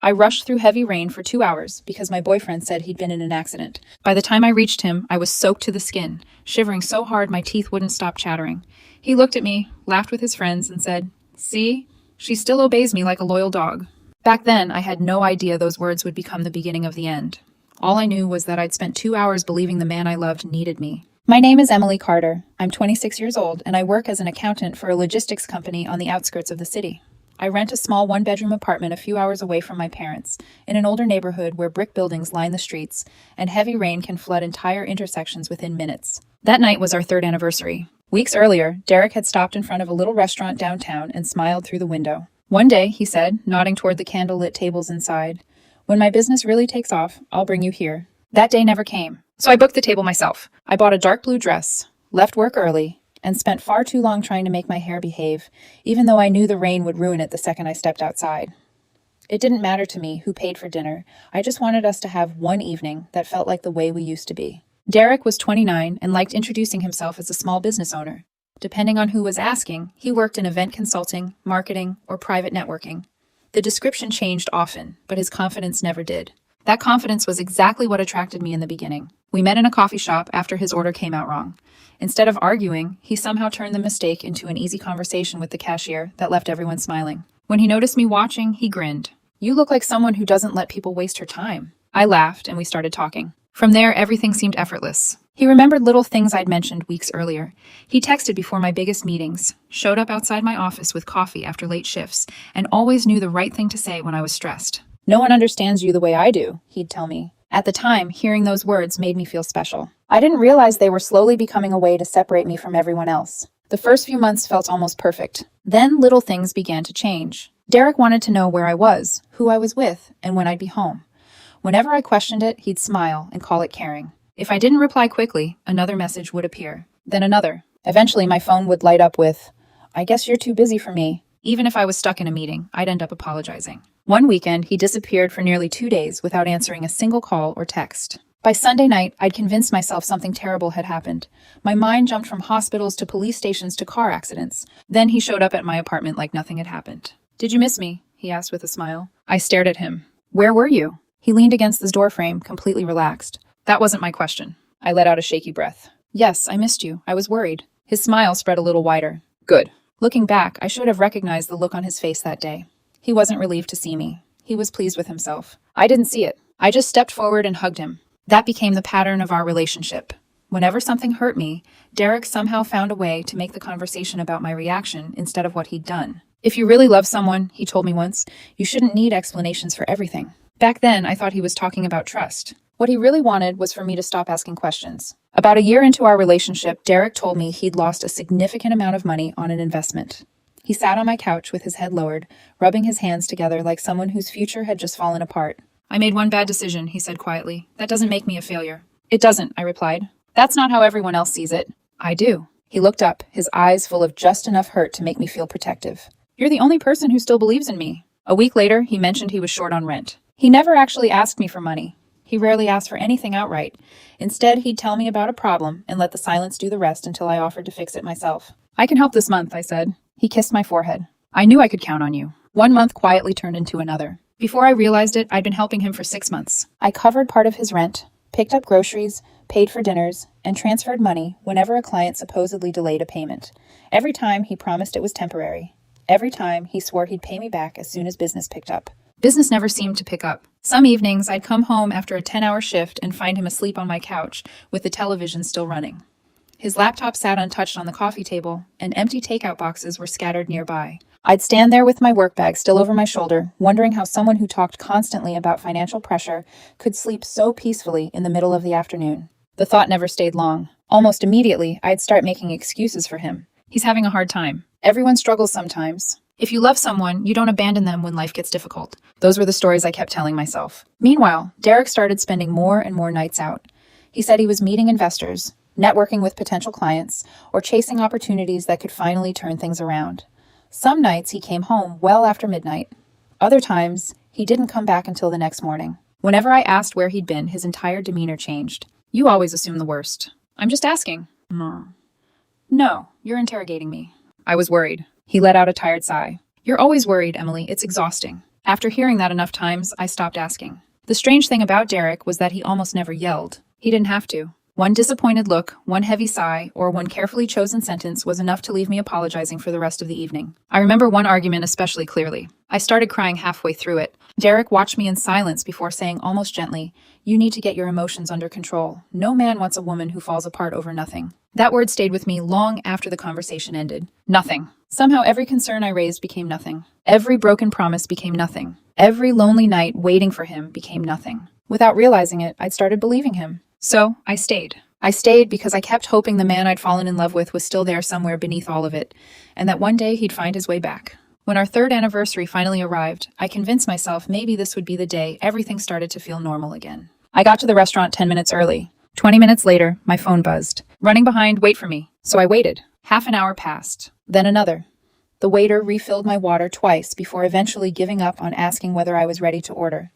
I rushed through heavy rain for 2 hours because my boyfriend said he'd been in an accident. By the time I reached him, I was soaked to the skin, shivering so hard my teeth wouldn't stop chattering. He looked at me, laughed with his friends, and said, "See? She still obeys me like a loyal dog." Back then, I had no idea those words would become the beginning of the end. All I knew was that I'd spent 2 hours believing the man I loved needed me. My name is Emily Carter. I'm 26 years old, and I work as an accountant for a logistics company on the outskirts of the city. I rent a small one-bedroom apartment a few hours away from my parents, in an older neighborhood where brick buildings line the streets, and heavy rain can flood entire intersections within minutes. That night was our third anniversary. Weeks earlier, Derek had stopped in front of a little restaurant downtown and smiled through the window. "One day," he said, nodding toward the candlelit tables inside, "when my business really takes off, I'll bring you here." That day never came, so I booked the table myself. I bought a dark blue dress, left work early, and spent far too long trying to make my hair behave, even though I knew the rain would ruin it the second I stepped outside. It didn't matter to me who paid for dinner. I just wanted us to have one evening that felt like the way we used to be. Derek was 29 and liked introducing himself as a small business owner. Depending on who was asking, he worked in event consulting, marketing, or private networking. The description changed often, but his confidence never did. That confidence was exactly what attracted me in the beginning. We met in a coffee shop after his order came out wrong. Instead of arguing, he somehow turned the mistake into an easy conversation with the cashier that left everyone smiling. When he noticed me watching, he grinned. "You look like someone who doesn't let people waste her time." I laughed, and we started talking. From there, everything seemed effortless. He remembered little things I'd mentioned weeks earlier. He texted before my biggest meetings, showed up outside my office with coffee after late shifts, and always knew the right thing to say when I was stressed. "No one understands you the way I do," he'd tell me. At the time, hearing those words made me feel special. I didn't realize they were slowly becoming a way to separate me from everyone else. The first few months felt almost perfect. Then little things began to change. Derek wanted to know where I was, who I was with, and when I'd be home. Whenever I questioned it, he'd smile and call it caring. If I didn't reply quickly, another message would appear. Then another. Eventually, my phone would light up with, "I guess you're too busy for me." Even if I was stuck in a meeting, I'd end up apologizing. One weekend, he disappeared for nearly 2 days without answering a single call or text. By Sunday night, I'd convinced myself something terrible had happened. My mind jumped from hospitals to police stations to car accidents. Then he showed up at my apartment like nothing had happened. "Did you miss me?" he asked with a smile. I stared at him. "Where were you?" He leaned against the doorframe, completely relaxed. "That wasn't my question." I let out a shaky breath. "Yes, I missed you. I was worried." His smile spread a little wider. "Good." Looking back, I should have recognized the look on his face that day. He wasn't relieved to see me. He was pleased with himself. I didn't see it. I just stepped forward and hugged him. That became the pattern of our relationship. Whenever something hurt me, Derek somehow found a way to make the conversation about my reaction instead of what he'd done. "If you really love someone," he told me once, "you shouldn't need explanations for everything." Back then, I thought he was talking about trust. What he really wanted was for me to stop asking questions. About a year into our relationship, Derek told me he'd lost a significant amount of money on an investment. He sat on my couch with his head lowered, rubbing his hands together like someone whose future had just fallen apart. "I made one bad decision," he said quietly. "That doesn't make me a failure." "It doesn't," I replied. "That's not how everyone else sees it." "I do." He looked up, his eyes full of just enough hurt to make me feel protective. "You're the only person who still believes in me." A week later, he mentioned he was short on rent. He never actually asked me for money. He rarely asked for anything outright. Instead, he'd tell me about a problem and let the silence do the rest until I offered to fix it myself. "I can help this month," I said. He kissed my forehead. "I knew I could count on you." 1 month quietly turned into another. Before I realized it, I'd been helping him for 6 months. I covered part of his rent, picked up groceries, paid for dinners, and transferred money whenever a client supposedly delayed a payment. Every time he promised it was temporary. Every time he swore he'd pay me back as soon as business picked up. Business never seemed to pick up. Some evenings, I'd come home after a 10-hour shift and find him asleep on my couch with the television still running. His laptop sat untouched on the coffee table, and empty takeout boxes were scattered nearby. I'd stand there with my work bag still over my shoulder, wondering how someone who talked constantly about financial pressure could sleep so peacefully in the middle of the afternoon. The thought never stayed long. Almost immediately, I'd start making excuses for him. He's having a hard time. Everyone struggles sometimes. If you love someone, you don't abandon them when life gets difficult. Those were the stories I kept telling myself. Meanwhile, Derek started spending more and more nights out. He said he was meeting investors, networking with potential clients, or chasing opportunities that could finally turn things around. Some nights he came home well after midnight. Other times, he didn't come back until the next morning. Whenever I asked where he'd been, his entire demeanor changed. "You always assume the worst." "I'm just asking." "No, you're interrogating me." I was worried. He let out a tired sigh. "You're always worried, Emily. It's exhausting." After hearing that enough times, I stopped asking. The strange thing about Derek was that he almost never yelled. He didn't have to. One disappointed look, one heavy sigh, or one carefully chosen sentence was enough to leave me apologizing for the rest of the evening. I remember one argument especially clearly. I started crying halfway through it. Derek watched me in silence before saying almost gently, "You need to get your emotions under control. No man wants a woman who falls apart over nothing." That word stayed with me long after the conversation ended. Nothing. Somehow every concern I raised became nothing. Every broken promise became nothing. Every lonely night waiting for him became nothing. Without realizing it, I'd started believing him. So I stayed. I stayed because I kept hoping the man I'd fallen in love with was still there somewhere beneath all of it, and that one day he'd find his way back. When our third anniversary finally arrived, I convinced myself maybe this would be the day everything started to feel normal again. I got to the restaurant 10 minutes early. 20 minutes later, my phone buzzed. "Running behind, wait for me." So I waited. Half an hour passed. Then another. The waiter refilled my water twice before eventually giving up on asking whether I was ready to order.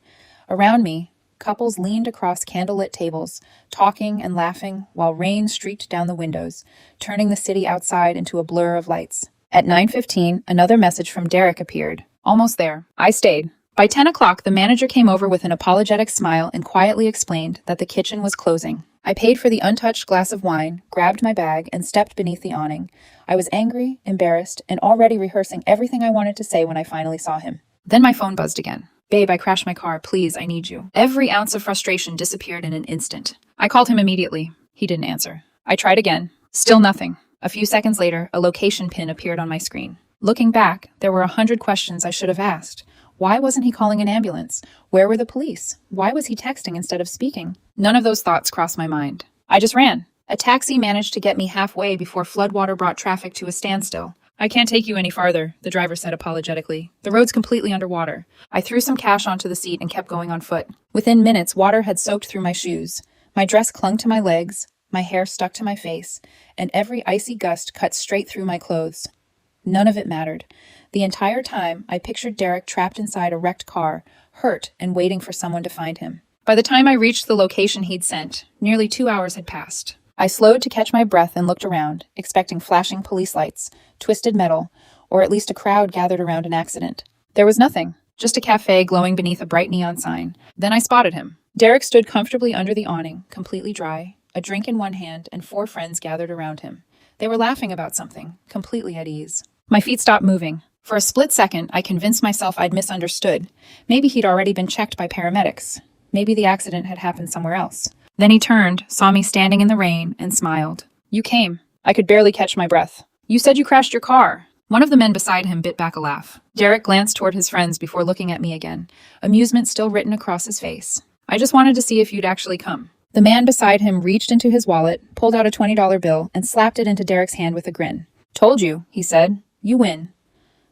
Around me, couples leaned across candlelit tables, talking and laughing while rain streaked down the windows, turning the city outside into a blur of lights. At 9:15, another message from Derek appeared. Almost there. I stayed. By 10 o'clock, the manager came over with an apologetic smile and quietly explained that the kitchen was closing. I paid for the untouched glass of wine, grabbed my bag, and stepped beneath the awning. I was angry, embarrassed, and already rehearsing everything I wanted to say when I finally saw him. Then my phone buzzed again. "Babe, I crashed my car. Please, I need you." Every ounce of frustration disappeared in an instant. I called him immediately. He didn't answer. I tried again. Still nothing. A few seconds later, a location pin appeared on my screen. Looking back, there were 100 questions I should have asked. Why wasn't he calling an ambulance? Where were the police? Why was he texting instead of speaking? None of those thoughts crossed my mind. I just ran. A taxi managed to get me halfway before floodwater brought traffic to a standstill. "I can't take you any farther," the driver said apologetically. "The road's completely underwater." I threw some cash onto the seat and kept going on foot. Within minutes, water had soaked through my shoes. My dress clung to my legs, my hair stuck to my face, and every icy gust cut straight through my clothes. None of it mattered. The entire time, I pictured Derek trapped inside a wrecked car, hurt and waiting for someone to find him. By the time I reached the location he'd sent, nearly 2 hours had passed. I slowed to catch my breath and looked around, expecting flashing police lights, twisted metal, or at least a crowd gathered around an accident. There was nothing, just a cafe glowing beneath a bright neon sign. Then I spotted him. Derek stood comfortably under the awning, completely dry, a drink in one hand, and 4 friends gathered around him. They were laughing about something, completely at ease. My feet stopped moving. For a split second, I convinced myself I'd misunderstood. Maybe he'd already been checked by paramedics. Maybe the accident had happened somewhere else. Then he turned, saw me standing in the rain, and smiled. "You came." I could barely catch my breath. "You said you crashed your car." One of the men beside him bit back a laugh. Derek glanced toward his friends before looking at me again, amusement still written across his face. "I just wanted to see if you'd actually come." The man beside him reached into his wallet, pulled out a $20 bill, and slapped it into Derek's hand with a grin. "Told you," he said. "You win."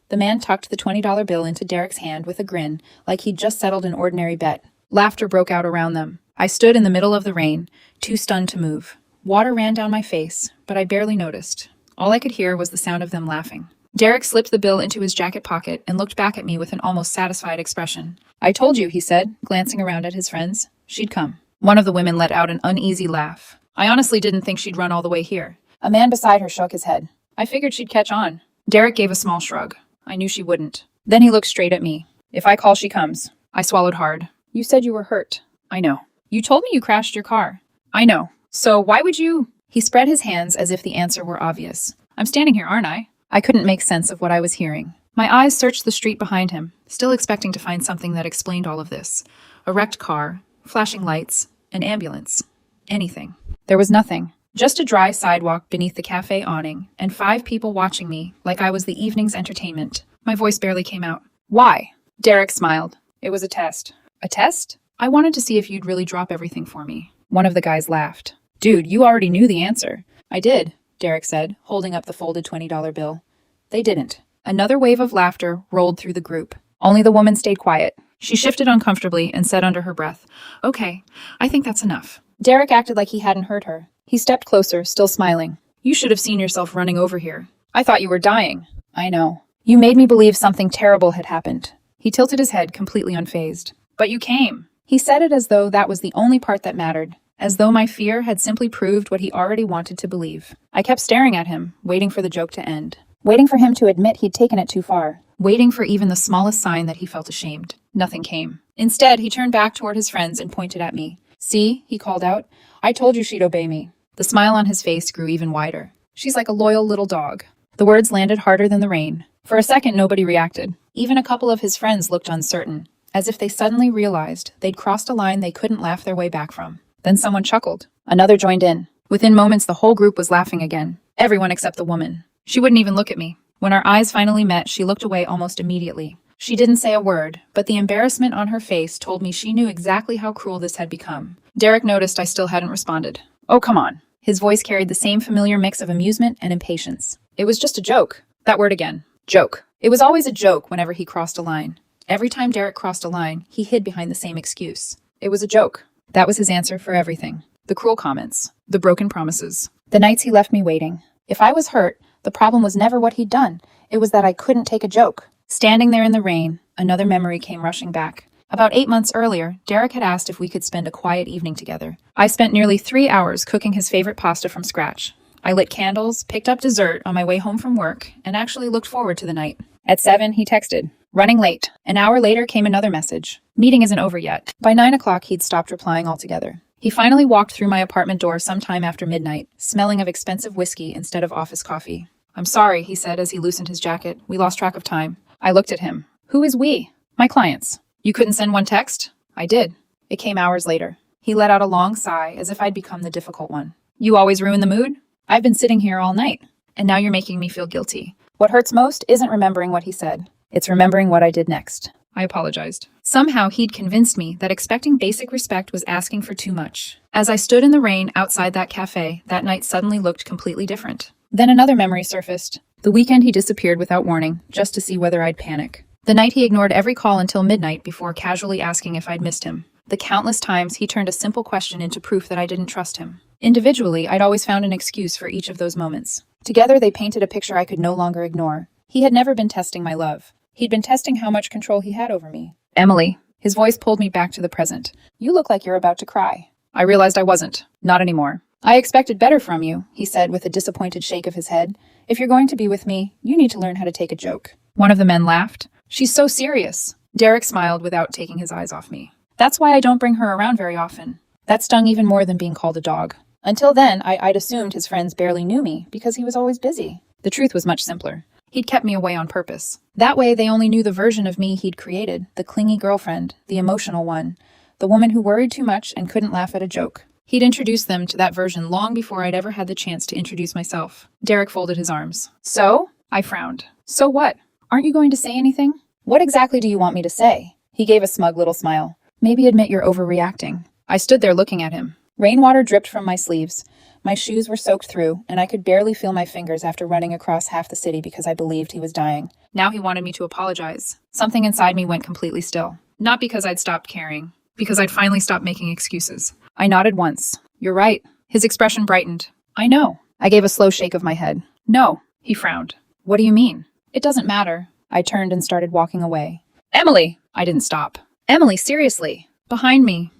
The man tucked the $20 bill into Derek's hand with a grin, like he'd just settled an ordinary bet. Laughter broke out around them. I stood in the middle of the rain, too stunned to move. Water ran down my face, but I barely noticed. All I could hear was the sound of them laughing. Derek slipped the bill into his jacket pocket and looked back at me with an almost satisfied expression. "I told you," he said, glancing around at his friends. "She'd come." One of the women let out an uneasy laugh. "I honestly didn't think she'd run all the way here." A man beside her shook his head. "I figured she'd catch on." Derek gave a small shrug. "I knew she wouldn't." Then he looked straight at me. "If I call, she comes." I swallowed hard. "You said you were hurt." "I know." "You told me you crashed your car." "I know. So why would you—" He spread his hands as if the answer were obvious. "I'm standing here, aren't I?" I couldn't make sense of what I was hearing. My eyes searched the street behind him, still expecting to find something that explained all of this. A wrecked car, flashing lights, an ambulance. Anything. There was nothing. Just a dry sidewalk beneath the cafe awning, and 5 people watching me like I was the evening's entertainment. My voice barely came out. "Why?" Derek smiled. "It was a test." "A test?" "I wanted to see if you'd really drop everything for me." One of the guys laughed. "Dude, you already knew the answer." "I did," Derek said, holding up the folded $20 bill. "They didn't." Another wave of laughter rolled through the group. Only the woman stayed quiet. She shifted uncomfortably and said under her breath, "Okay, I think that's enough." Derek acted like he hadn't heard her. He stepped closer, still smiling. "You should have seen yourself running over here. I thought you were dying." "I know. You made me believe something terrible had happened." He tilted his head, completely unfazed. "But you came." He said it as though that was the only part that mattered, as though my fear had simply proved what he already wanted to believe. I kept staring at him, waiting for the joke to end. Waiting for him to admit he'd taken it too far. waiting for even the smallest sign that he felt ashamed. Nothing came. Instead, he turned back toward his friends and pointed at me. "See," he called out. "I told you she'd obey me." The smile on his face grew even wider. "She's like a loyal little dog." The words landed harder than the rain. For a second, nobody reacted. Even a couple of his friends looked uncertain, as if they suddenly realized they'd crossed a line they couldn't laugh their way back from. Then someone chuckled. Another joined in. Within moments, the whole group was laughing again. Everyone except the woman. She wouldn't even look at me. When our eyes finally met, she looked away almost immediately. She didn't say a word, but the embarrassment on her face told me she knew exactly how cruel this had become. Derek noticed I still hadn't responded. "Oh, come on." His voice carried the same familiar mix of amusement and impatience. "It was just a joke." That word again. Joke. It was always a joke whenever he crossed a line. Every time Derek crossed a line, he hid behind the same excuse. It was a joke. That was his answer for everything. The cruel comments. The broken promises. The nights he left me waiting. If I was hurt, the problem was never what he'd done. It was that I couldn't take a joke. Standing there in the rain, another memory came rushing back. About 8 months earlier, Derek had asked if we could spend a quiet evening together. I spent nearly 3 hours cooking his favorite pasta from scratch. I lit candles, picked up dessert on my way home from work, and actually looked forward to the night. At 7, he texted, "Running late." An hour later came another message. "Meeting isn't over yet." By 9 o'clock, he'd stopped replying altogether. He finally walked through my apartment door sometime after midnight, smelling of expensive whiskey instead of office coffee. "I'm sorry," he said as he loosened his jacket. "We lost track of time." I looked at him. "Who is we?" "My clients." "You couldn't send one text?" "I did." It came hours later. He let out a long sigh, as if I'd become the difficult one. "You always ruin the mood? I've been sitting here all night, and now you're making me feel guilty." What hurts most isn't remembering what he said. It's remembering what I did next. I apologized. Somehow he'd convinced me that expecting basic respect was asking for too much. As I stood in the rain outside that cafe, that night suddenly looked completely different. Then another memory surfaced. The weekend he disappeared without warning, just to see whether I'd panic. The night he ignored every call until midnight before casually asking if I'd missed him. The countless times he turned a simple question into proof that I didn't trust him. Individually, I'd always found an excuse for each of those moments. Together, they painted a picture I could no longer ignore. He had never been testing my love. He'd been testing how much control he had over me. "Emily." His voice pulled me back to the present. "You look like you're about to cry." I realized I wasn't. Not anymore. "I expected better from you," he said with a disappointed shake of his head. "If you're going to be with me, you need to learn how to take a joke." One of the men laughed. "She's so serious." Derek smiled without taking his eyes off me. "That's why I don't bring her around very often." That stung even more than being called a dog. Until then, I'd assumed his friends barely knew me because he was always busy. The truth was much simpler. He'd kept me away on purpose. That way, they only knew the version of me he'd created, the clingy girlfriend, the emotional one, the woman who worried too much and couldn't laugh at a joke. He'd introduced them to that version long before I'd ever had the chance to introduce myself. Derek folded his arms. "So?" I frowned. "So what? Aren't you going to say anything?" "What exactly do you want me to say?" He gave a smug little smile. "Maybe admit you're overreacting." I stood there looking at him. Rainwater dripped from my sleeves. My shoes were soaked through, and I could barely feel my fingers after running across half the city because I believed he was dying. Now he wanted me to apologize. Something inside me went completely still. Not because I'd stopped caring, because I'd finally stopped making excuses. I nodded once. "You're right." His expression brightened. "I know." I gave a slow shake of my head. "No." He frowned. "What do you mean?" "It doesn't matter." I turned and started walking away. "Emily!" I didn't stop. "Emily, seriously." Behind me,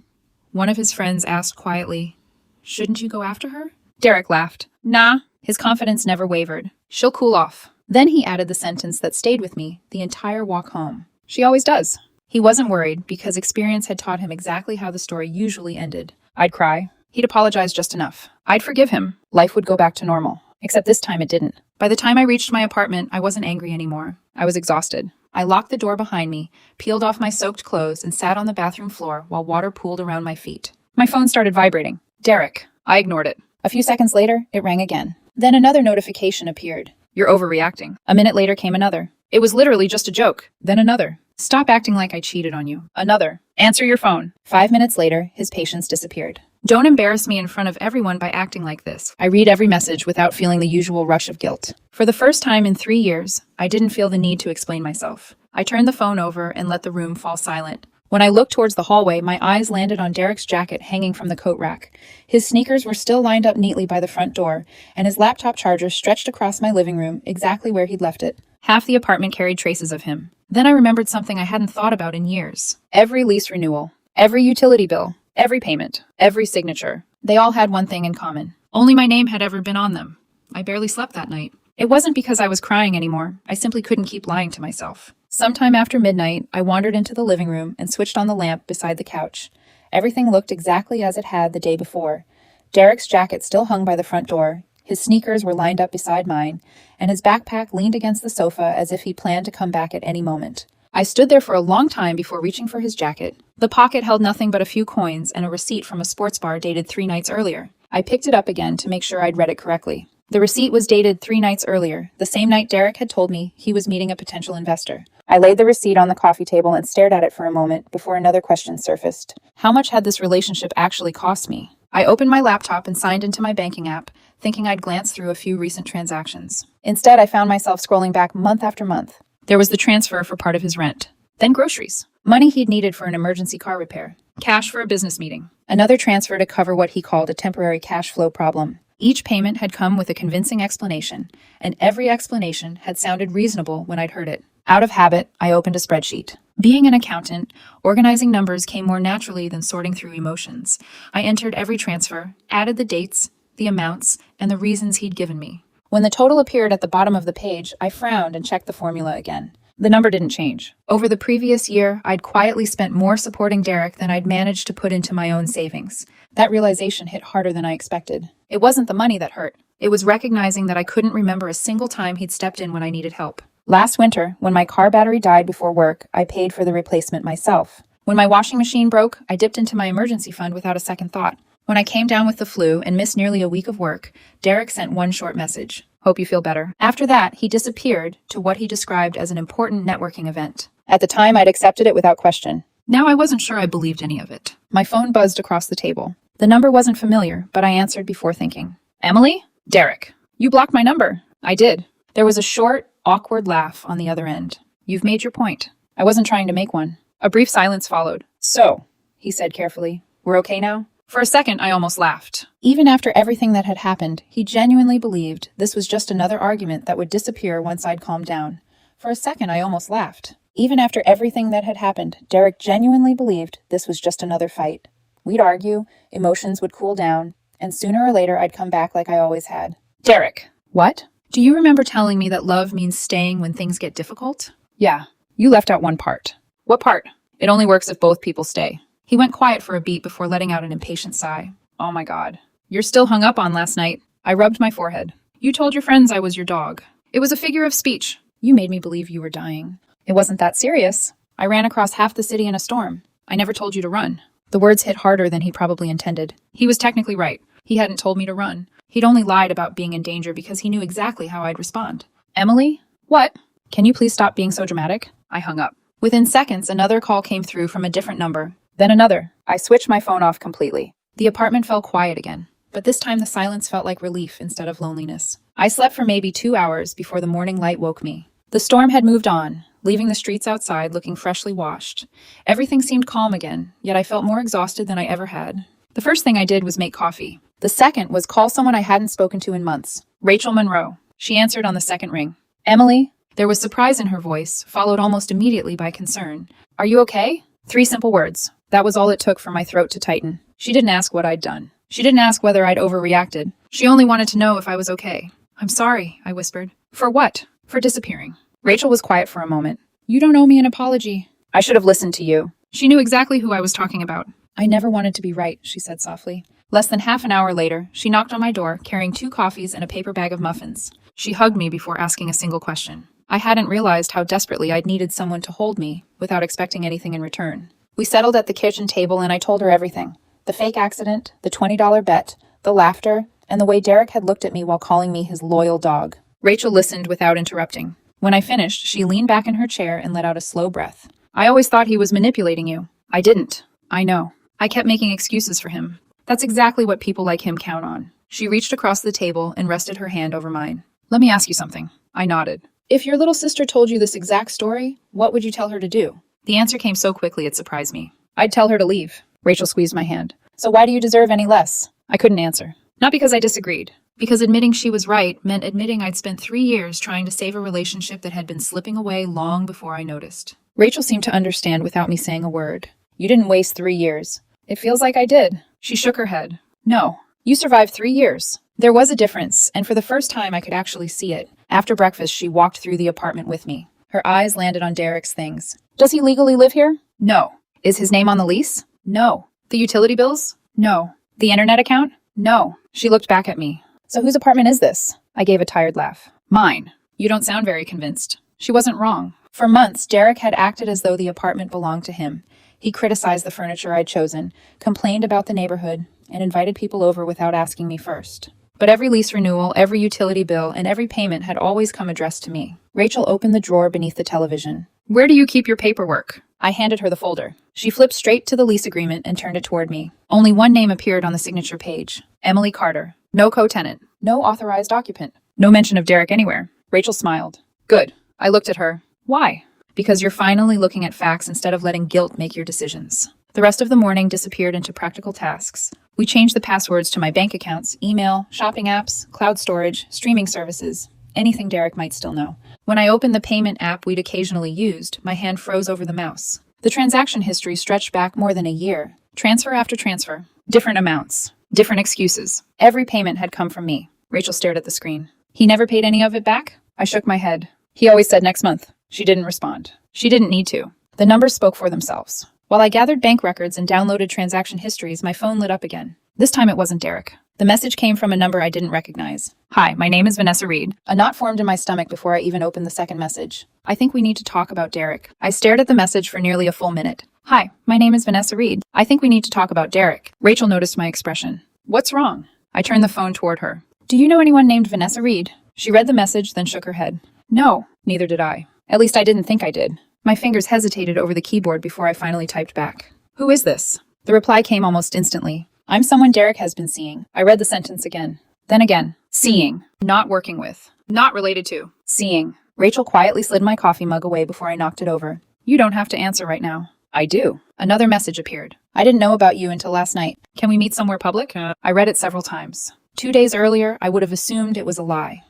one of his friends asked quietly, "Shouldn't you go after her?" Derek laughed. "Nah." His confidence never wavered. "She'll cool off." Then he added the sentence that stayed with me the entire walk home. "She always does." He wasn't worried because experience had taught him exactly how the story usually ended. I'd cry. He'd apologize just enough. I'd forgive him. Life would go back to normal. Except this time it didn't. By the time I reached my apartment, I wasn't angry anymore. I was exhausted. I locked the door behind me, peeled off my soaked clothes, and sat on the bathroom floor while water pooled around my feet. My phone started vibrating. Derek. I ignored it. A few seconds later, it rang again. Then another notification appeared. "You're overreacting." A minute later came another. "It was literally just a joke." Then another. "Stop acting like I cheated on you." Another. "Answer your phone." 5 minutes later, his patience disappeared. Don't embarrass me in front of everyone by acting like this. I read every message without feeling the usual rush of guilt. For the first time in 3 years, I didn't feel the need to explain myself. I turned the phone over and let the room fall silent. When I looked towards the hallway, my eyes landed on Derek's jacket hanging from the coat rack. His sneakers were still lined up neatly by the front door, and his laptop charger stretched across my living room, exactly where he'd left it. Half the apartment carried traces of him. Then I remembered something I hadn't thought about in years. Every lease renewal, every utility bill, every payment, every signature. They all had one thing in common. Only my name had ever been on them. I barely slept that night. It wasn't because I was crying anymore. I simply couldn't keep lying to myself. Sometime after midnight, I wandered into the living room and switched on the lamp beside the couch. Everything looked exactly as it had the day before. Derek's jacket still hung by the front door, his sneakers were lined up beside mine, and his backpack leaned against the sofa as if he planned to come back at any moment. I stood there for a long time before reaching for his jacket. The pocket held nothing but a few coins and a receipt from a sports bar dated 3 nights earlier. I picked it up again to make sure I'd read it correctly. The receipt was dated 3 nights earlier, the same night Derek had told me he was meeting a potential investor. I laid the receipt on the coffee table and stared at it for a moment before another question surfaced. How much had this relationship actually cost me? I opened my laptop and signed into my banking app, thinking I'd glance through a few recent transactions. Instead, I found myself scrolling back month after month. There was the transfer for part of his rent, then groceries, money he'd needed for an emergency car repair, cash for a business meeting, another transfer to cover what he called a temporary cash flow problem. Each payment had come with a convincing explanation, and every explanation had sounded reasonable when I'd heard it. Out of habit, I opened a spreadsheet. Being an accountant, organizing numbers came more naturally than sorting through emotions. I entered every transfer, added the dates, the amounts, and the reasons he'd given me. When the total appeared at the bottom of the page, I frowned and checked the formula again. The number didn't change. Over the previous year, I'd quietly spent more supporting Derek than I'd managed to put into my own savings. That realization hit harder than I expected. It wasn't the money that hurt. It was recognizing that I couldn't remember a single time he'd stepped in when I needed help. Last winter, when my car battery died before work, I paid for the replacement myself. When my washing machine broke, I dipped into my emergency fund without a second thought. When I came down with the flu and missed nearly a week of work, Derek sent one short message. Hope you feel better. After that, he disappeared to what he described as an important networking event. At the time, I'd accepted it without question. Now I wasn't sure I believed any of it. My phone buzzed across the table. The number wasn't familiar, but I answered before thinking. Emily? Derek. You blocked my number. I did. There was a short, awkward laugh on the other end. You've made your point. I wasn't trying to make one. A brief silence followed. So, he said carefully, we're okay now? For a second, I almost laughed. Even after everything that had happened, he genuinely believed this was just another argument that would disappear once I'd calmed down. For a second, I almost laughed. Even after everything that had happened, Derek genuinely believed this was just another fight. We'd argue, emotions would cool down, and sooner or later I'd come back like I always had. Derek. What? Do you remember telling me that love means staying when things get difficult? Yeah. You left out one part. What part? It only works if both people stay. He went quiet for a beat before letting out an impatient sigh. Oh my God. You're still hung up on last night. I rubbed my forehead. You told your friends I was your dog. It was a figure of speech. You made me believe you were dying. It wasn't that serious. I ran across half the city in a storm. I never told you to run. The words hit harder than he probably intended. He was technically right. He hadn't told me to run. He'd only lied about being in danger because he knew exactly how I'd respond. Emily? What? Can you please stop being so dramatic? I hung up. Within seconds, another call came through from a different number. Then another. I switched my phone off completely. The apartment fell quiet again, but this time the silence felt like relief instead of loneliness. I slept for maybe 2 hours before the morning light woke me. The storm had moved on, leaving the streets outside looking freshly washed. Everything seemed calm again, yet I felt more exhausted than I ever had. The first thing I did was make coffee. The second was call someone I hadn't spoken to in months. Rachel Monroe. She answered on the second ring. Emily? There was surprise in her voice, followed almost immediately by concern. Are you okay? 3 simple words. That was all it took for my throat to tighten. She didn't ask what I'd done. She didn't ask whether I'd overreacted. She only wanted to know if I was okay. I'm sorry, I whispered. For what? For disappearing. Rachel was quiet for a moment. You don't owe me an apology. I should have listened to you. She knew exactly who I was talking about. I never wanted to be right, she said softly. Less than half an hour later, she knocked on my door, carrying 2 coffees and a paper bag of muffins. She hugged me before asking a single question. I hadn't realized how desperately I'd needed someone to hold me without expecting anything in return. We settled at the kitchen table and I told her everything. The fake accident, the $20 bet, the laughter, and the way Derek had looked at me while calling me his loyal dog. Rachel listened without interrupting. When I finished, she leaned back in her chair and let out a slow breath. I always thought he was manipulating you. I didn't. I know. I kept making excuses for him. That's exactly what people like him count on. She reached across the table and rested her hand over mine. Let me ask you something. I nodded. If your little sister told you this exact story, what would you tell her to do? The answer came so quickly it surprised me. I'd tell her to leave. Rachel squeezed my hand. So why do you deserve any less? I couldn't answer. Not because I disagreed. Because admitting she was right meant admitting I'd spent 3 years trying to save a relationship that had been slipping away long before I noticed. Rachel seemed to understand without me saying a word. You didn't waste 3 years. It feels like I did. She shook her head. No. You survived 3 years. There was a difference, and for the first time I could actually see it. After breakfast, she walked through the apartment with me. Her eyes landed on Derek's things. Does he legally live here? No. Is his name on the lease? No. The utility bills? No. The internet account? No. She looked back at me. So whose apartment is this? I gave a tired laugh. Mine. You don't sound very convinced. She wasn't wrong. For months, Derek had acted as though the apartment belonged to him. He criticized the furniture I'd chosen, complained about the neighborhood, and invited people over without asking me first. But every lease renewal, every utility bill, and every payment had always come addressed to me. Rachel opened the drawer beneath the television. Where do you keep your paperwork? I handed her the folder. She flipped straight to the lease agreement and turned it toward me. Only one name appeared on the signature page. Emily Carter. No co-tenant. No authorized occupant. No mention of Derek anywhere. Rachel smiled. Good. I looked at her. Why? Because you're finally looking at facts instead of letting guilt make your decisions. The rest of the morning disappeared into practical tasks. We changed the passwords to my bank accounts, email, shopping apps, cloud storage, streaming services, anything Derek might still know. When I opened the payment app we'd occasionally used, my hand froze over the mouse. The transaction history stretched back more than a year. Transfer after transfer. Different amounts. Different excuses. Every payment had come from me. Rachel stared at the screen. He never paid any of it back? I shook my head. He always said next month. She didn't respond. She didn't need to. The numbers spoke for themselves. While I gathered bank records and downloaded transaction histories, my phone lit up again. This time it wasn't Derek. The message came from a number I didn't recognize. Hi, my name is Vanessa Reed. A knot formed in my stomach before I even opened the second message. I think we need to talk about Derek. I stared at the message for nearly a full minute. Hi, my name is Vanessa Reed. I think we need to talk about Derek. Rachel noticed my expression. What's wrong? I turned the phone toward her. Do you know anyone named Vanessa Reed? She read the message, then shook her head. No, neither did I. At least I didn't think I did. My fingers hesitated over the keyboard before I finally typed back. Who is this? The reply came almost instantly. I'm someone Derek has been seeing. I read the sentence again. Then again. Seeing. Not working with. Not related to. Seeing. Rachel quietly slid my coffee mug away before I knocked it over. You don't have to answer right now. I do. Another message appeared. I didn't know about you until last night. Can we meet somewhere public? I read it several times. 2 days earlier, I would have assumed it was a lie.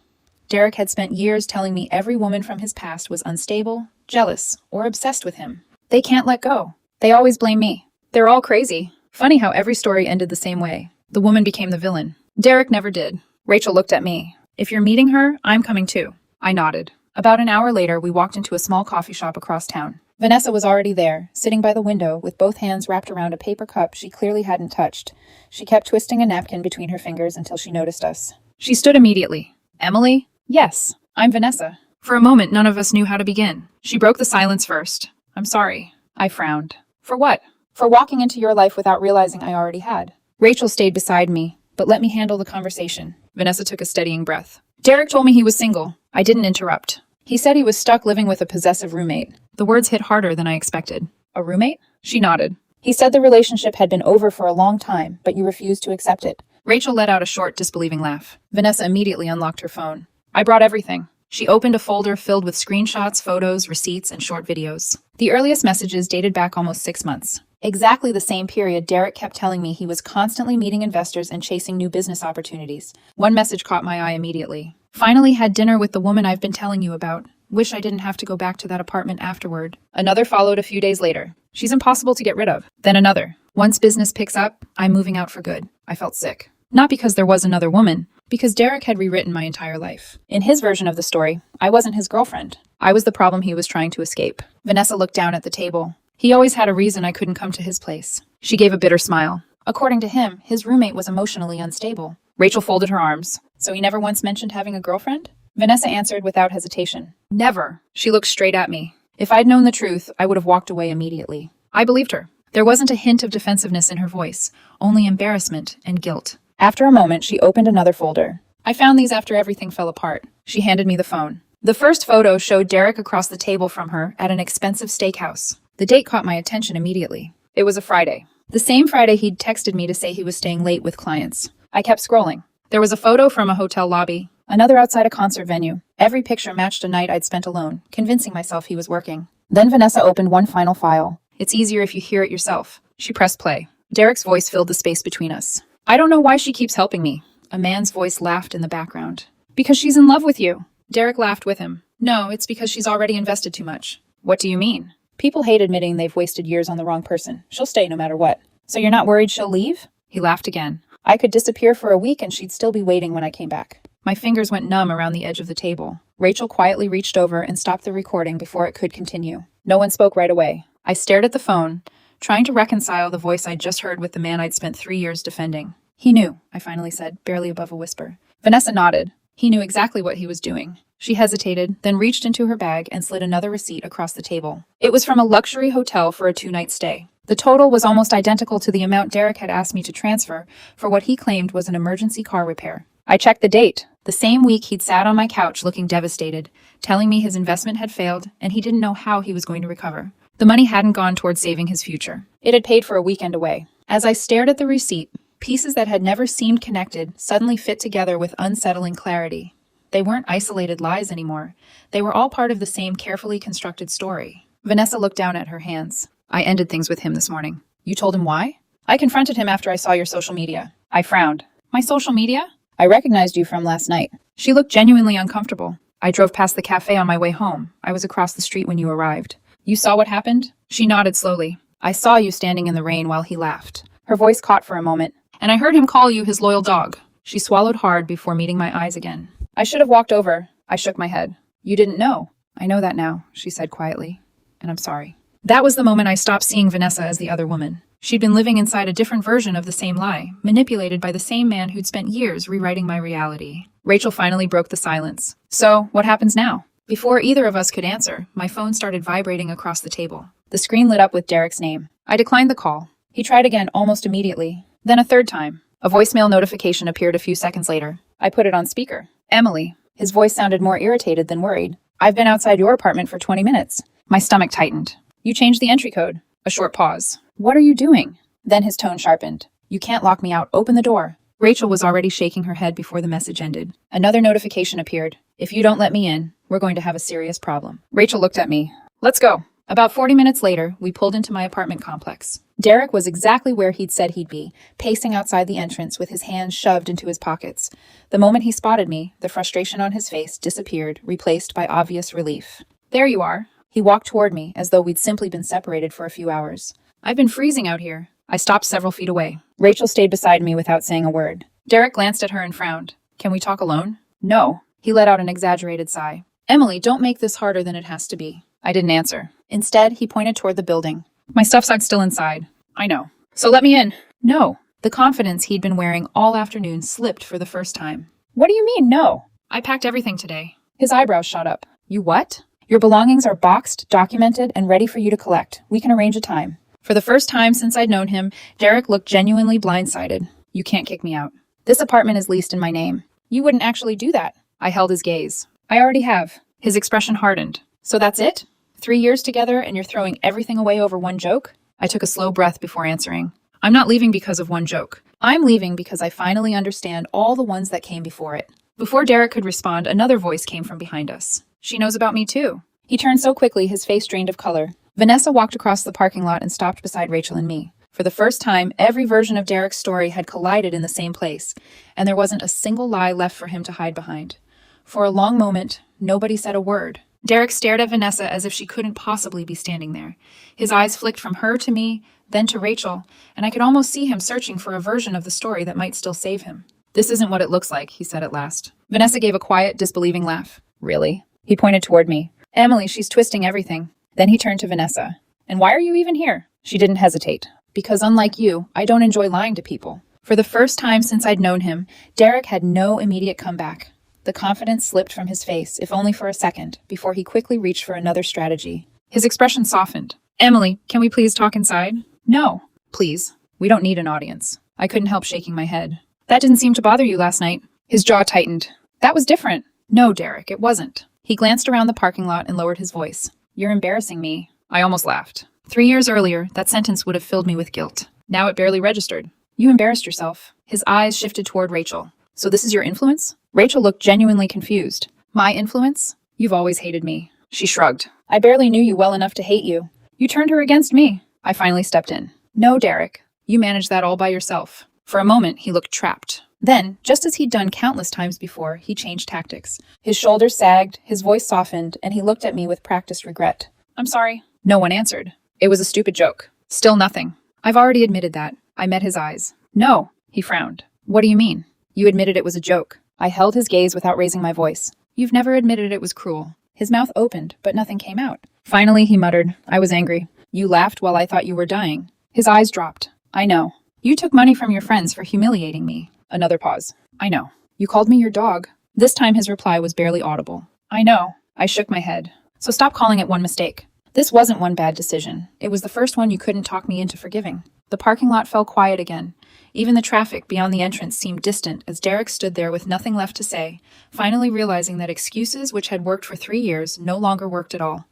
Derek had spent years telling me every woman from his past was unstable, jealous, or obsessed with him. They can't let go. They always blame me. They're all crazy. Funny how every story ended the same way. The woman became the villain. Derek never did. Rachel looked at me. If you're meeting her, I'm coming too. I nodded. About an hour later, we walked into a small coffee shop across town. Vanessa was already there, sitting by the window with both hands wrapped around a paper cup she clearly hadn't touched. She kept twisting a napkin between her fingers until she noticed us. She stood immediately. Emily? Yes, I'm Vanessa. For a moment, none of us knew how to begin. She broke the silence first. I'm sorry. I frowned. For what? For walking into your life without realizing I already had. Rachel stayed beside me, but let me handle the conversation. Vanessa took a steadying breath. Derek told me he was single. I didn't interrupt. He said he was stuck living with a possessive roommate. The words hit harder than I expected. A roommate? She nodded. He said the relationship had been over for a long time, but you refused to accept it. Rachel let out a short, disbelieving laugh. Vanessa immediately unlocked her phone. I brought everything. She opened a folder filled with screenshots, photos, receipts, and short videos. The earliest messages dated back almost 6 months. Exactly the same period Derek kept telling me he was constantly meeting investors and chasing new business opportunities. One message caught my eye immediately. Finally had dinner with the woman I've been telling you about. Wish I didn't have to go back to that apartment afterward. Another followed a few days later. She's impossible to get rid of. Then another. Once business picks up, I'm moving out for good. I felt sick. Not because there was another woman, because Derek had rewritten my entire life. In his version of the story, I wasn't his girlfriend. I was the problem he was trying to escape. Vanessa looked down at the table. He always had a reason I couldn't come to his place. She gave a bitter smile. According to him, his roommate was emotionally unstable. Rachel folded her arms. So he never once mentioned having a girlfriend? Vanessa answered without hesitation. Never. She looked straight at me. If I'd known the truth, I would have walked away immediately. I believed her. There wasn't a hint of defensiveness in her voice, only embarrassment and guilt. After a moment, she opened another folder. I found these after everything fell apart. She handed me the phone. The first photo showed Derek across the table from her at an expensive steakhouse. The date caught my attention immediately. It was a Friday. The same Friday he'd texted me to say he was staying late with clients. I kept scrolling. There was a photo from a hotel lobby, another outside a concert venue. Every picture matched a night I'd spent alone, convincing myself he was working. Then Vanessa opened one final file. It's easier if you hear it yourself. She pressed play. Derek's voice filled the space between us. I don't know why she keeps helping me. A man's voice laughed in the background. Because she's in love with you. Derek laughed with him. No, it's because she's already invested too much. What do you mean? People hate admitting they've wasted years on the wrong person. She'll stay no matter what. So you're not worried she'll leave? He laughed again. I could disappear for a week and she'd still be waiting when I came back. My fingers went numb around the edge of the table. Rachel quietly reached over and stopped the recording before it could continue. No one spoke right away. I stared at the phone, trying to reconcile the voice I'd just heard with the man I'd spent 3 years defending. He knew, I finally said, barely above a whisper. Vanessa nodded. He knew exactly what he was doing. She hesitated, then reached into her bag and slid another receipt across the table. It was from a luxury hotel for a 2-night stay. The total was almost identical to the amount Derek had asked me to transfer for what he claimed was an emergency car repair. I checked the date. The same week he'd sat on my couch looking devastated, telling me his investment had failed and he didn't know how he was going to recover. The money hadn't gone toward saving his future. It had paid for a weekend away. As I stared at the receipt, pieces that had never seemed connected suddenly fit together with unsettling clarity. They weren't isolated lies anymore. They were all part of the same carefully constructed story. Vanessa looked down at her hands. I ended things with him this morning. You told him why? I confronted him after I saw your social media. I frowned. My social media? I recognized you from last night. She looked genuinely uncomfortable. I drove past the cafe on my way home. I was across the street when you arrived. You saw what happened? She nodded slowly. I saw you standing in the rain while he laughed. Her voice caught for a moment, and I heard him call you his loyal dog. She swallowed hard before meeting my eyes again. I should have walked over. I shook my head. You didn't know. I know that now, she said quietly, and I'm sorry. That was the moment I stopped seeing Vanessa as the other woman. She'd been living inside a different version of the same lie, manipulated by the same man who'd spent years rewriting my reality. Rachel finally broke the silence. So, what happens now? Before either of us could answer, my phone started vibrating across the table. The screen lit up with Derek's name. I declined the call. He tried again almost immediately. Then a third time. A voicemail notification appeared a few seconds later. I put it on speaker. Emily. His voice sounded more irritated than worried. I've been outside your apartment for 20 minutes. My stomach tightened. You changed the entry code. A short pause. What are you doing? Then his tone sharpened. You can't lock me out. Open the door. Rachel was already shaking her head before the message ended. Another notification appeared. If you don't let me in, we're going to have a serious problem. Rachel looked at me. Let's go. About 40 minutes later, we pulled into my apartment complex. Derek was exactly where he'd said he'd be, pacing outside the entrance with his hands shoved into his pockets. The moment he spotted me, the frustration on his face disappeared, replaced by obvious relief. There you are. He walked toward me, as though we'd simply been separated for a few hours. I've been freezing out here. I stopped several feet away. Rachel stayed beside me without saying a word. Derek glanced at her and frowned. Can we talk alone? No. He let out an exaggerated sigh. Emily, don't make this harder than it has to be. I didn't answer. Instead, he pointed toward the building. My stuff's still inside. I know. So let me in. No. The confidence he'd been wearing all afternoon slipped for the first time. What do you mean, no? I packed everything today. His eyebrows shot up. You what? Your belongings are boxed, documented, and ready for you to collect. We can arrange a time. For the first time since I'd known him, Derek looked genuinely blindsided. You can't kick me out. This apartment is leased in my name. You wouldn't actually do that. I held his gaze. I already have. His expression hardened. So that's it? 3 years together and you're throwing everything away over one joke? I took a slow breath before answering. I'm not leaving because of one joke. I'm leaving because I finally understand all the ones that came before it. Before Derek could respond, another voice came from behind us. She knows about me too. He turned so quickly, his face drained of color. Vanessa walked across the parking lot and stopped beside Rachel and me. For the first time, every version of Derek's story had collided in the same place, and there wasn't a single lie left for him to hide behind. For a long moment, nobody said a word. Derek stared at Vanessa as if she couldn't possibly be standing there. His eyes flicked from her to me, then to Rachel, and I could almost see him searching for a version of the story that might still save him. This isn't what it looks like, he said at last. Vanessa gave a quiet, disbelieving laugh. Really? He pointed toward me. Emily, she's twisting everything. Then he turned to Vanessa. And why are you even here? She didn't hesitate. Because unlike you, I don't enjoy lying to people. For the first time since I'd known him, Derek had no immediate comeback. The confidence slipped from his face, if only for a second, before he quickly reached for another strategy. His expression softened. Emily, can we please talk inside? No. Please. We don't need an audience. I couldn't help shaking my head. That didn't seem to bother you last night. His jaw tightened. That was different. No, Derek, it wasn't. He glanced around the parking lot and lowered his voice. You're embarrassing me. I almost laughed. 3 years earlier, that sentence would have filled me with guilt. Now it barely registered. You embarrassed yourself. His eyes shifted toward Rachel. So this is your influence? Rachel looked genuinely confused. My influence? You've always hated me. She shrugged. I barely knew you well enough to hate you. You turned her against me. I finally stepped in. No, Derek. You managed that all by yourself. For a moment, he looked trapped. Then, just as he'd done countless times before, he changed tactics. His shoulders sagged, his voice softened, and he looked at me with practiced regret. I'm sorry. No one answered. It was a stupid joke. Still nothing. I've already admitted that. I met his eyes. No, he frowned. What do you mean? You admitted it was a joke. I held his gaze without raising my voice. You've never admitted it was cruel. His mouth opened, but nothing came out. Finally, he muttered. I was angry. You laughed while I thought you were dying. His eyes dropped. I know. You took money from your friends for humiliating me. Another pause. I know. You called me your dog. This time his reply was barely audible. I know. I shook my head. So stop calling it one mistake. This wasn't one bad decision. It was the first one you couldn't talk me into forgiving. The parking lot fell quiet again. Even the traffic beyond the entrance seemed distant as Derek stood there with nothing left to say, finally realizing that excuses which had worked for 3 years no longer worked at all.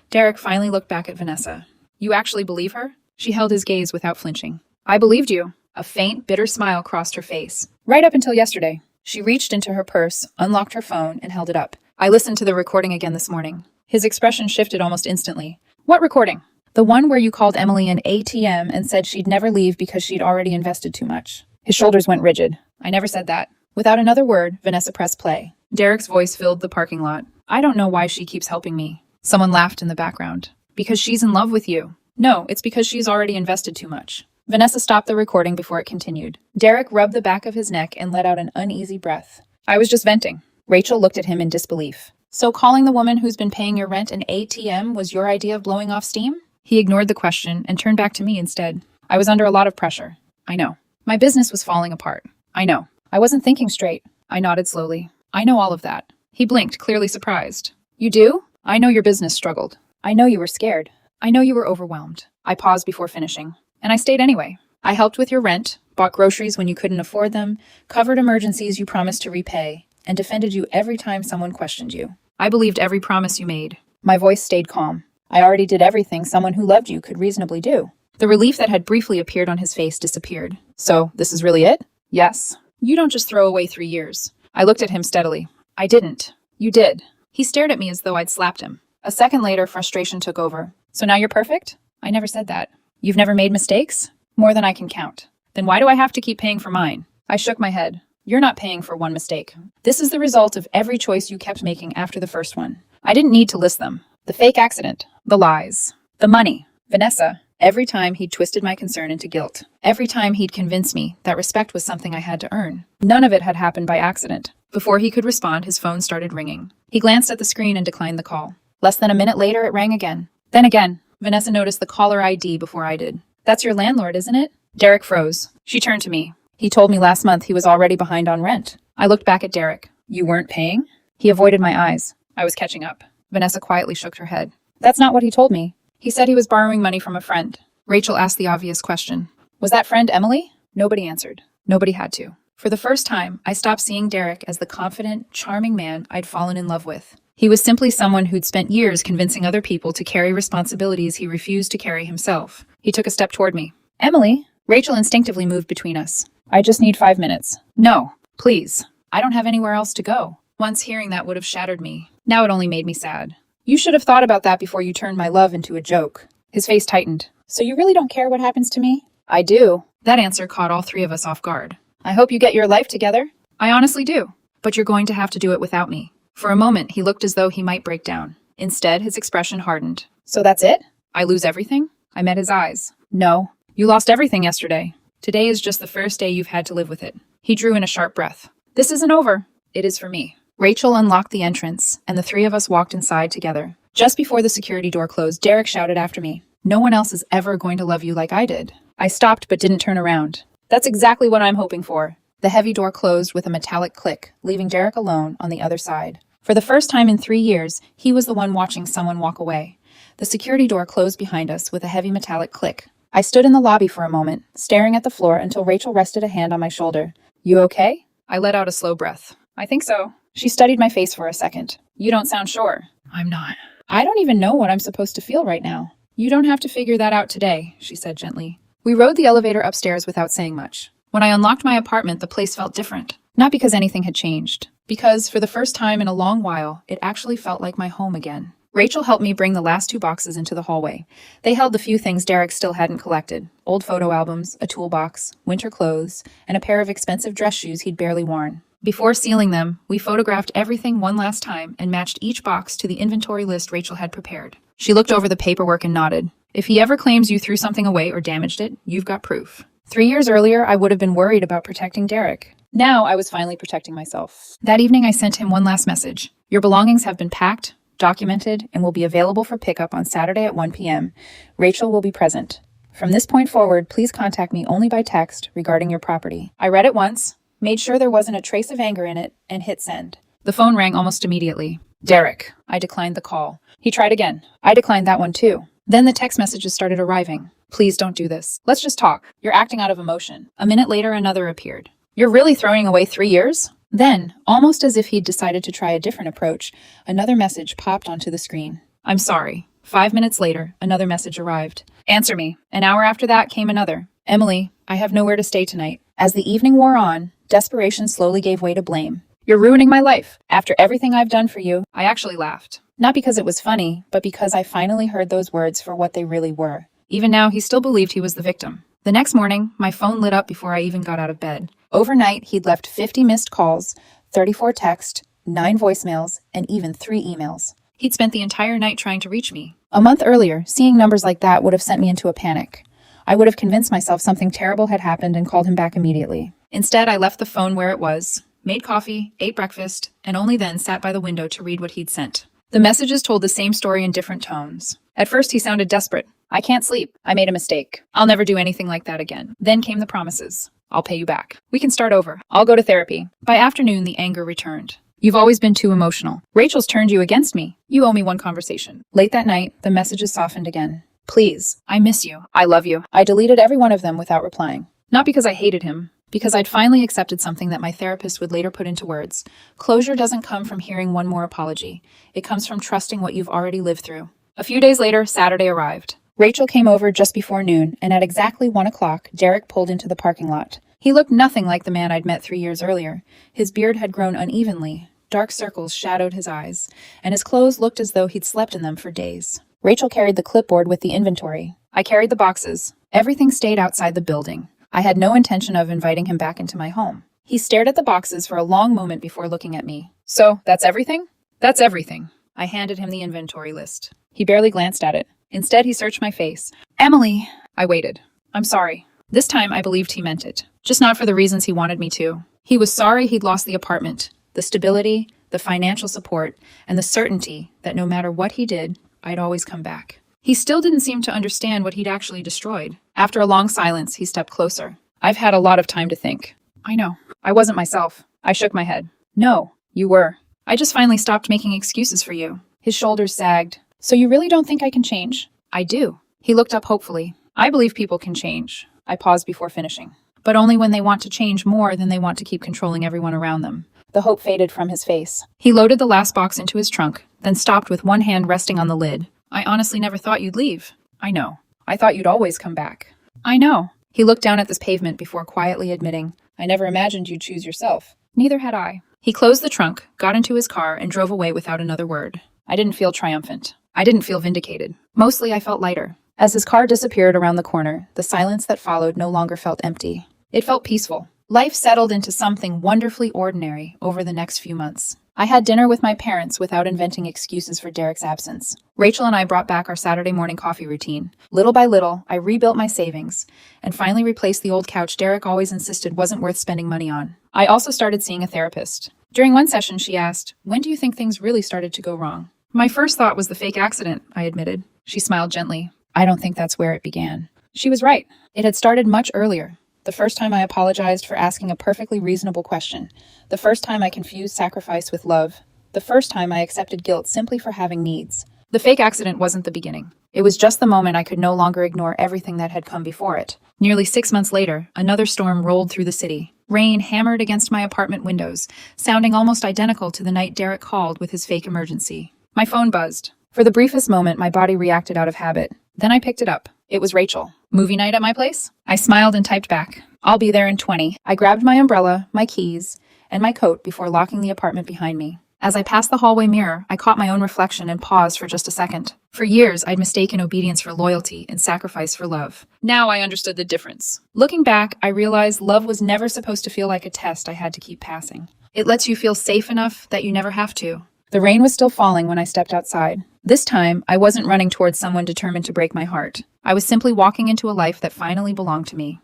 Derek finally looked back at Vanessa. You actually believe her? She held his gaze without flinching. I believed you. A faint, bitter smile crossed her face. Right up until yesterday. She reached into her purse, unlocked her phone, and held it up. I listened to the recording again this morning. His expression shifted almost instantly. What recording? The one where you called Emily an ATM and said she'd never leave because she'd already invested too much. His shoulders went rigid. I never said that. Without another word, Vanessa pressed play. Derek's voice filled the parking lot. I don't know why she keeps helping me. Someone laughed in the background. Because she's in love with you. No, it's because she's already invested too much. Vanessa stopped the recording before it continued. Derek rubbed the back of his neck and let out an uneasy breath. I was just venting. Rachel looked at him in disbelief. So calling the woman who's been paying your rent an ATM was your idea of blowing off steam? He ignored the question and turned back to me instead. I was under a lot of pressure. I know. My business was falling apart. I know. I wasn't thinking straight. I nodded slowly. I know all of that. He blinked, clearly surprised. You do? I know your business struggled. I know you were scared. I know you were overwhelmed. I paused before finishing. And I stayed anyway. I helped with your rent, bought groceries when you couldn't afford them, covered emergencies you promised to repay, and defended you every time someone questioned you. I believed every promise you made. My voice stayed calm. I already did everything someone who loved you could reasonably do. The relief that had briefly appeared on his face disappeared. So, this is really it? Yes. You don't just throw away 3 years. I looked at him steadily. I didn't. You did. He stared at me as though I'd slapped him. A second later, frustration took over. So now you're perfect? I never said that. You've never made mistakes? More than I can count. Then why do I have to keep paying for mine? I shook my head. You're not paying for one mistake. This is the result of every choice you kept making after the first one. I didn't need to list them. The fake accident. The lies. The money. Vanessa. Every time he'd twisted my concern into guilt. Every time he'd convinced me that respect was something I had to earn. None of it had happened by accident. Before he could respond, his phone started ringing. He glanced at the screen and declined the call. Less than a minute later, it rang again. Then again. Vanessa noticed the caller ID before I did. That's your landlord, isn't it? Derek froze. She turned to me. He told me last month he was already behind on rent. I looked back at Derek. You weren't paying? He avoided my eyes. I was catching up. Vanessa quietly shook her head. That's not what he told me. He said he was borrowing money from a friend. Rachel asked the obvious question. Was that friend Emily? Nobody answered. Nobody had to. For the first time, I stopped seeing Derek as the confident, charming man I'd fallen in love with. He was simply someone who'd spent years convincing other people to carry responsibilities he refused to carry himself. He took a step toward me. Emily? Rachel instinctively moved between us. I just need 5 minutes. No, please. I don't have anywhere else to go. Once hearing that would have shattered me. Now it only made me sad. You should have thought about that before you turned my love into a joke. His face tightened. So you really don't care what happens to me? I do. That answer caught all 3 of us off guard. I hope you get your life together. I honestly do. But you're going to have to do it without me. For a moment, he looked as though he might break down. Instead, his expression hardened. So that's it? I lose everything? I met his eyes. No. You lost everything yesterday. Today is just the first day you've had to live with it. He drew in a sharp breath. This isn't over. It is for me. Rachel unlocked the entrance, and the 3 of us walked inside together. Just before the security door closed, Derek shouted after me. No one else is ever going to love you like I did. I stopped but didn't turn around. That's exactly what I'm hoping for. The heavy door closed with a metallic click, leaving Derek alone on the other side. For the first time in 3 years, he was the one watching someone walk away. The security door closed behind us with a heavy metallic click. I stood in the lobby for a moment, staring at the floor until Rachel rested a hand on my shoulder. You okay? I let out a slow breath. I think so. She studied my face for a second. You don't sound sure. I'm not. I don't even know what I'm supposed to feel right now. You don't have to figure that out today, she said gently. We rode the elevator upstairs without saying much. When I unlocked my apartment, the place felt different. Not because anything had changed. Because, for the first time in a long while, it actually felt like my home again. Rachel helped me bring the last 2 boxes into the hallway. They held the few things Derek still hadn't collected. Old photo albums, a toolbox, winter clothes, and a pair of expensive dress shoes he'd barely worn. Before sealing them, we photographed everything one last time and matched each box to the inventory list Rachel had prepared. She looked over the paperwork and nodded. If he ever claims you threw something away or damaged it, you've got proof. 3 years earlier, I would have been worried about protecting Derek. Now I was finally protecting myself. That evening, I sent him one last message. Your belongings have been packed, documented, and will be available for pickup on Saturday at 1 p.m. Rachel will be present. From this point forward, please contact me only by text regarding your property. I read it once, made sure there wasn't a trace of anger in it, and hit send. The phone rang almost immediately. Derek. I declined the call. He tried again. I declined that one too. Then the text messages started arriving. Please don't do this. Let's just talk. You're acting out of emotion. A minute later, another appeared. You're really throwing away 3 years? Then, almost as if he'd decided to try a different approach, another message popped onto the screen. I'm sorry. 5 minutes later, another message arrived. Answer me. An hour after that came another. Emily, I have nowhere to stay tonight. As the evening wore on, desperation slowly gave way to blame. You're ruining my life. After everything I've done for you, I actually laughed. Not because it was funny, but because I finally heard those words for what they really were. Even now, he still believed he was the victim. The next morning, my phone lit up before I even got out of bed. Overnight, he'd left 50 missed calls, 34 texts, 9 voicemails, and even 3 emails. He'd spent the entire night trying to reach me. A month earlier, seeing numbers like that would have sent me into a panic. I would have convinced myself something terrible had happened and called him back immediately. Instead, I left the phone where it was, made coffee, ate breakfast, and only then sat by the window to read what he'd sent. The messages told the same story in different tones. At first, he sounded desperate. I can't sleep. I made a mistake. I'll never do anything like that again. Then came the promises. I'll pay you back. We can start over. I'll go to therapy. By afternoon, the anger returned. You've always been too emotional. Rachel's turned you against me. You owe me one conversation. Late that night, the messages softened again. Please, I miss you. I love you. I deleted every one of them without replying. Not because I hated him, because I'd finally accepted something that my therapist would later put into words. Closure doesn't come from hearing one more apology. It comes from trusting what you've already lived through. A few days later, Saturday arrived. Rachel came over just before noon, and at exactly 1 o'clock, Derek pulled into the parking lot. He looked nothing like the man I'd met 3 years earlier. His beard had grown unevenly, dark circles shadowed his eyes, and his clothes looked as though he'd slept in them for days. Rachel carried the clipboard with the inventory. I carried the boxes. Everything stayed outside the building. I had no intention of inviting him back into my home. He stared at the boxes for a long moment before looking at me. So, that's everything? That's everything. I handed him the inventory list. He barely glanced at it. Instead, he searched my face. Emily! I waited. I'm sorry. This time, I believed he meant it. Just not for the reasons he wanted me to. He was sorry he'd lost the apartment, the stability, the financial support, and the certainty that no matter what he did, I'd always come back. He still didn't seem to understand what he'd actually destroyed. After a long silence, he stepped closer. I've had a lot of time to think. I know. I wasn't myself. I shook my head. No, you were. I just finally stopped making excuses for you. His shoulders sagged. So you really don't think I can change? I do. He looked up hopefully. I believe people can change. I paused before finishing. But only when they want to change more than they want to keep controlling everyone around them. The hope faded from his face. He loaded the last box into his trunk, then stopped with one hand resting on the lid. I honestly never thought you'd leave. I know. I thought you'd always come back. I know. He looked down at this pavement before quietly admitting, I never imagined you'd choose yourself. Neither had I. He closed the trunk, got into his car, and drove away without another word. I didn't feel triumphant. I didn't feel vindicated. Mostly I felt lighter. As his car disappeared around the corner, the silence that followed no longer felt empty. It felt peaceful. Life settled into something wonderfully ordinary over the next few months. I had dinner with my parents without inventing excuses for Derek's absence. Rachel and I brought back our Saturday morning coffee routine. Little by little, I rebuilt my savings and finally replaced the old couch Derek always insisted wasn't worth spending money on. I also started seeing a therapist. During one session, she asked, when do you think things really started to go wrong? My first thought was the fake accident, I admitted. She smiled gently. I don't think that's where it began. She was right. It had started much earlier. The first time I apologized for asking a perfectly reasonable question. The first time I confused sacrifice with love. The first time I accepted guilt simply for having needs. The fake accident wasn't the beginning. It was just the moment I could no longer ignore everything that had come before it. Nearly 6 months later, another storm rolled through the city. Rain hammered against my apartment windows, sounding almost identical to the night Derek called with his fake emergency. My phone buzzed. For the briefest moment, my body reacted out of habit. Then I picked it up. It was Rachel. Movie night at my place? I smiled and typed back. I'll be there in 20. I grabbed my umbrella, my keys, and my coat before locking the apartment behind me. As I passed the hallway mirror, I caught my own reflection and paused for just a second. For years, I'd mistaken obedience for loyalty and sacrifice for love. Now I understood the difference. Looking back, I realized love was never supposed to feel like a test I had to keep passing. It lets you feel safe enough that you never have to. The rain was still falling when I stepped outside. This time, I wasn't running towards someone determined to break my heart. I was simply walking into a life that finally belonged to me.